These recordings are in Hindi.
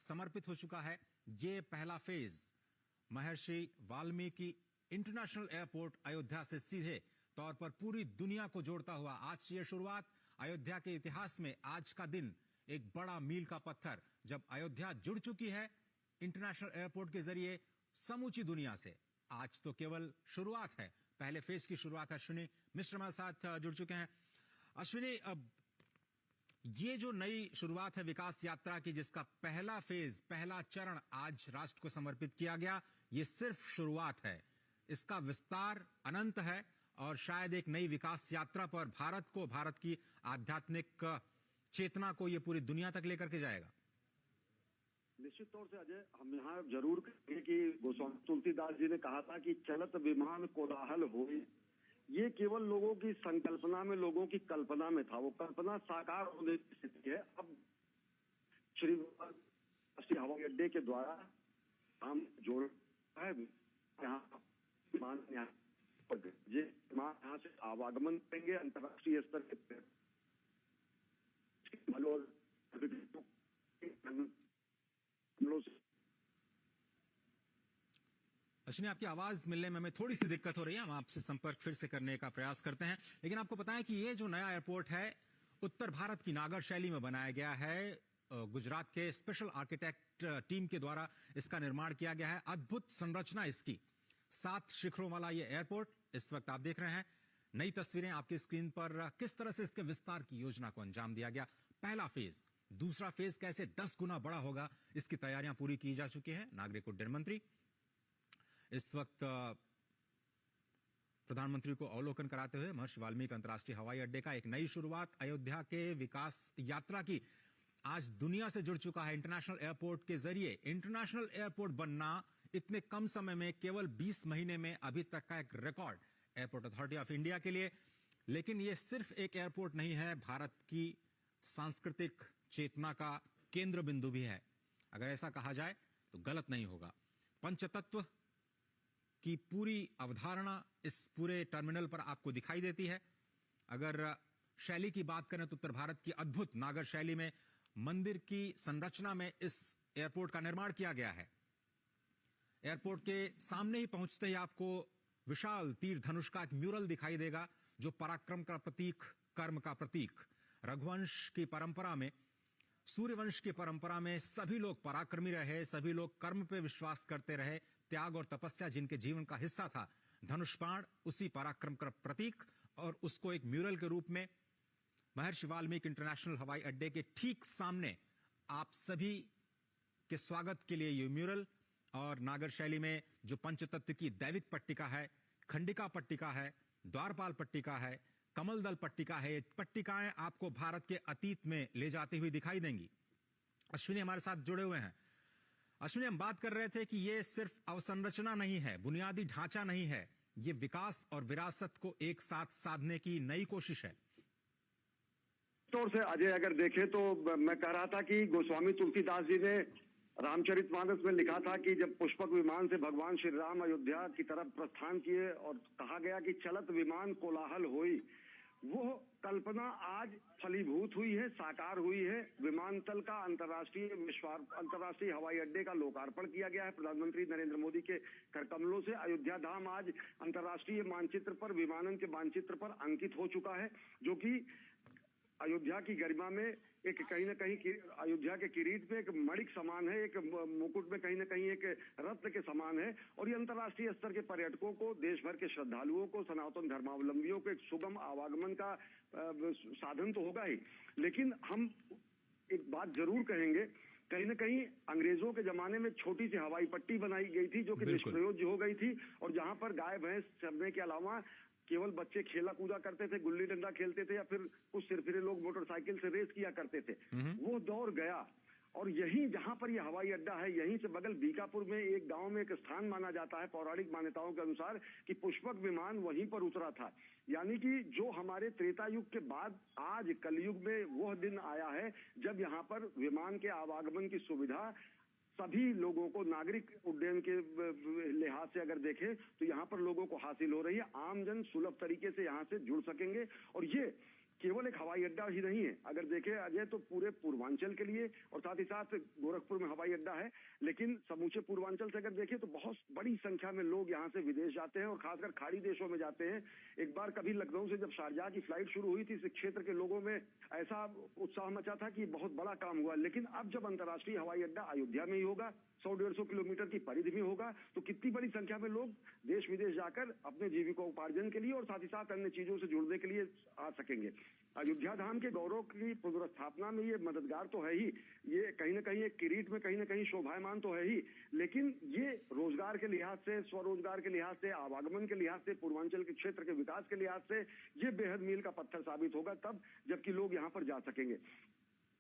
समर्पित हो चुका है। ये पहला फेज महर्षि वाल्मीकि इंटरनेशनल एयरपोर्ट अयोध्या से सीधे तौर पर पूरी दुनिया को जोड़ता हुआ आज से यह शुरुआत। अयोध्या के इतिहास में आज का दिन एक बड़ा मील का पत्थर, जब अयोध्या जुड़ चुकी है इंटरनेशनल एयरपोर्ट के जरिए समूची दुनिया से। आज तो केवल शुरुआत है, पहले फेज की शुरुआत है। अश्विनी मिश्र हमारे साथ जुड़ चुके हैं। अश्विनी, अब ये जो नई शुरुआत है विकास यात्रा की, जिसका पहला फेज, पहला चरण आज राष्ट्र को समर्पित किया गया, ये सिर्फ शुरुआत है। इसका विस्तार अनंत है और शायद एक नई विकास यात्रा पर भारत को, भारत की आध्यात्मिक चेतना को ये पूरी दुनिया तक लेकर के जाएगा। निश्चित तौर से अजय, हम यहाँ जरूर कहेंगे कि गोस्वामी तुलसीदास जी ने कहा था कि चलत विमान कोलाहल होए। ये केवल लोगों की संकल्पना में, लोगों की कल्पना में था। वो कल्पना साकार होने की स्थिति है। अब श्री राष्ट्रीय हवाई अड्डे के द्वारा हम जोड़ है यहाँ विमान, यहाँ से आवागमन करेंगे अंतर्राष्ट्रीय स्तर के अश्विनी, आपकी आवाज मिलने में हमें थोड़ी सी दिक्कत हो रही है। हम आपसे संपर्क फिर से करने का प्रयास करते हैं। लेकिन आपको पता है कि ये जो नया एयरपोर्ट है उत्तर भारत की नागर शैली में बनाया गया है। गुजरात के स्पेशल आर्किटेक्ट टीम के द्वारा इसका निर्माण किया गया है। अद्भुत संरचना इसकी, 7 शिखरों वाला ये एयरपोर्ट इस वक्त आप देख रहे हैं। नई तस्वीरें आपकी स्क्रीन पर, किस तरह से इसके विस्तार की योजना को अंजाम दिया गया। पहला फेज, दूसरा फेज कैसे 10 गुना बड़ा होगा, इसकी तैयारियां पूरी की जा चुकी हैं। नागरिक उड्डयन मंत्री इस वक्त प्रधानमंत्री को अवलोकन कराते हुए महर्षि वाल्मीकि अंतर्राष्ट्रीय हवाई अड्डे का एक नई शुरुआत अयोध्या के विकास यात्रा की आज दुनिया से जुड़ चुका है। इंटरनेशनल एयरपोर्ट के जरिए इंटरनेशनल एयरपोर्ट बनना इतने कम समय में, केवल 20 महीने में, अभी तक का एक record airport authority of India के लिए। लेकिन यह सिर्फ एक एयरपोर्ट नहीं है, भारत की सांस्कृतिक चेतना का केंद्र बिंदु भी है। अगर ऐसा कहा जाए तो गलत नहीं होगा। पंचतत्व की पूरी अवधारणा इस पूरे टर्मिनल पर आपको दिखाई देती है। अगर शैली की बात करें तो उत्तर भारत की अद्भुत नागर शैली में मंदिर की संरचना में इस एयरपोर्ट का निर्माण किया गया है। एयरपोर्ट के सामने ही पहुंचते ही आपको विशाल तीर धनुष का एक म्यूरल दिखाई देगा, जो पराक्रम का प्रतीक, कर्म का प्रतीक। रघुवंश की परंपरा में, सूर्यवंश की परंपरा में सभी लोग पराक्रमी रहे, सभी लोग कर्म पे विश्वास करते रहे। त्याग और तपस्या जिनके जीवन का हिस्सा था, धनुष बाण उसी पराक्रम का प्रतीक, और उसको एक म्यूरल के रूप में महर्षि वाल्मीकि इंटरनेशनल हवाई अड्डे के ठीक सामने आप सभी के स्वागत के लिए ये म्यूरल। और नागर शैली में जो पंचतत्व की दैविक पट्टिका है, खंडिका पट्टिका है, द्वारपाल पट्टिका है, कमल दल पट्टिका है, ये पट्टिकाएं आपको भारत के अतीत में ले जाती हुई दिखाई देंगी। अश्विनी हमारे साथ जुड़े हुए हैं। अश्विनी, हम बात कर रहे थे कि यह सिर्फ अवसंरचना नहीं है, बुनियादी ढांचा नहीं है, यह विकास और विरासत को एक साथ साधने की नई कोशिश है। तौर से अजय, अगर देखें तो मैं कह रहा था कि गोस्वामी तुलसीदास जी ने रामचरितमानस में लिखा था कि जब पुष्पक विमान से भगवान श्री राम अयोध्या की तरफ प्रस्थान किए और कहा गया कि चलत विमान कोलाहल होई, वो कल्पना आज फलीभूत हुई है, साकार हुई है। विमानतल का अंतर्राष्ट्रीय हवाई अड्डे का लोकार्पण किया गया है प्रधानमंत्री नरेंद्र मोदी के करकमलों से। अयोध्या धाम आज अंतर्राष्ट्रीय मानचित्र पर, विमानन के मानचित्र पर अंकित हो चुका है, जो कि अयोध्या की गरिमा में एक कहीं ना कहीं अयोध्या के किरीट में एक मणिक समान है, एक मुकुट में कहीं ना कहीं एक रत्न के समान है। और ये अंतर्राष्ट्रीय स्तर के पर्यटकों को, देश भर के श्रद्धालुओं को, सनातन धर्मावलंबियों को एक सुगम आवागमन का साधन तो होगा ही। लेकिन हम एक बात जरूर कहेंगे, कहीं ना कहीं अंग्रेजों के जमाने में छोटी सी हवाई पट्टी बनाई गई थी, जो कि निष्प्रयोज्य हो गई थी, और जहां पर गाय भैंस चरने के अलावा केवल बच्चे खेला कूदा करते थे, गुल्ली डंडा खेलते थे, या फिर कुछ सिरफिरे लोग मोटरसाइकिल से रेस किया करते थे। वो दौर गया। और यही जहां पर यह हवाई अड्डा है, यहीं से बगल बीकापुर में एक गांव में एक स्थान माना जाता है, पौराणिक मान्यताओं के अनुसार, कि पुष्पक विमान वहीं पर उतरा था। यानी कि जो हमारे त्रेता युग के बाद आज कलयुग में वह दिन आया है जब यहाँ पर विमान के आवागमन की सुविधा सभी लोगों को, नागरिक उड्डयन के लिहाज से अगर देखें तो यहाँ पर लोगों को हासिल हो रही है। आमजन सुलभ तरीके से यहाँ से जुड़ सकेंगे। और ये केवल एक हवाई अड्डा ही नहीं है। अगर देखें अजय तो पूरे पूर्वांचल के लिए और साथ ही साथ गोरखपुर में हवाई अड्डा है, लेकिन समूचे पूर्वांचल से अगर देखें तो बहुत बड़ी संख्या में लोग यहाँ से विदेश जाते हैं और खासकर खाड़ी देशों में जाते हैं। एक बार कभी लखनऊ से जब शारजाह की फ्लाइट शुरू हुई थी, इस क्षेत्र के लोगों में ऐसा उत्साह मचा था कि बहुत बड़ा काम हुआ। लेकिन अब जब अंतर्राष्ट्रीय हवाई अड्डा अयोध्या में ही होगा, 100-150 किलोमीटर की परिधि में होगा, तो कितनी बड़ी संख्या में लोग देश विदेश जाकर अपने जीविकोपार्जन के लिए और साथ ही साथ अन्य चीजों से जुड़ने के लिए आ सकेंगे। अयोध्या धाम के गौरव की पुनर्स्थापना में ये मददगार तो है ही, ये कहीं ना कहीं एक किरीट में कहीं ना कहीं शोभायमान तो है ही, लेकिन ये रोजगार के लिहाज से, स्वरोजगार के लिहाज से, आवागमन के लिहाज से, पूर्वांचल के क्षेत्र के विकास के लिहाज से ये बेहद मील का पत्थर साबित होगा तब जबकि लोग यहाँ पर जा सकेंगे।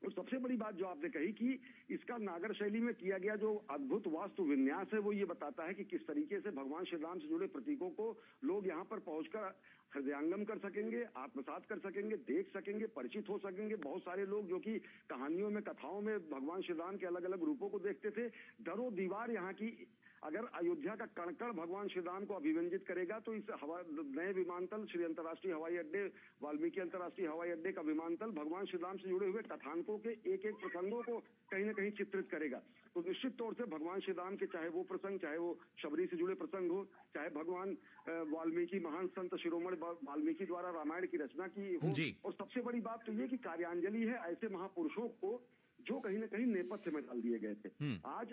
और सबसे बड़ी बात जो आपने कही कि इसका नागर शैली में किया गया जो अद्भुत वास्तु विन्यास है, वो ये बताता है कि किस तरीके से भगवान श्री राम से जुड़े प्रतीकों को लोग यहाँ पर पहुंचकर हृदयांगम कर सकेंगे, आत्मसात कर सकेंगे, देख सकेंगे, परिचित हो सकेंगे। बहुत सारे लोग जो कि कहानियों में, कथाओं में भगवान श्री राम के अलग अलग रूपों को देखते थे, दरों दीवार यहाँ की अगर अयोध्या का कण-कण भगवान श्री राम को अभिव्यंजित करेगा तो इस नए विमानतल श्री अंतर्राष्ट्रीय हवाई अड्डे, वाल्मीकि अंतर्राष्ट्रीय हवाई अड्डे का विमानतल भगवान श्री राम से जुड़े हुए कथानकों के एक एक प्रसंगों को कहीं ना कहीं चित्रित kरेगा। तो निश्चित तौर से भगवान श्री राम के चाहे वो प्रसंग, चाहे वो शबरी से जुड़े प्रसंग हो, चाहे भगवान वाल्मीकि महान संत शिरोमणि वाल्मीकि द्वारा रामायण की रचना की हो, और सबसे बड़ी बात तो ये कि कार्यांजलि है ऐसे महापुरुषों को जो कहीं ना कहीं नेपथ्य में डाल दिए गए थे। आज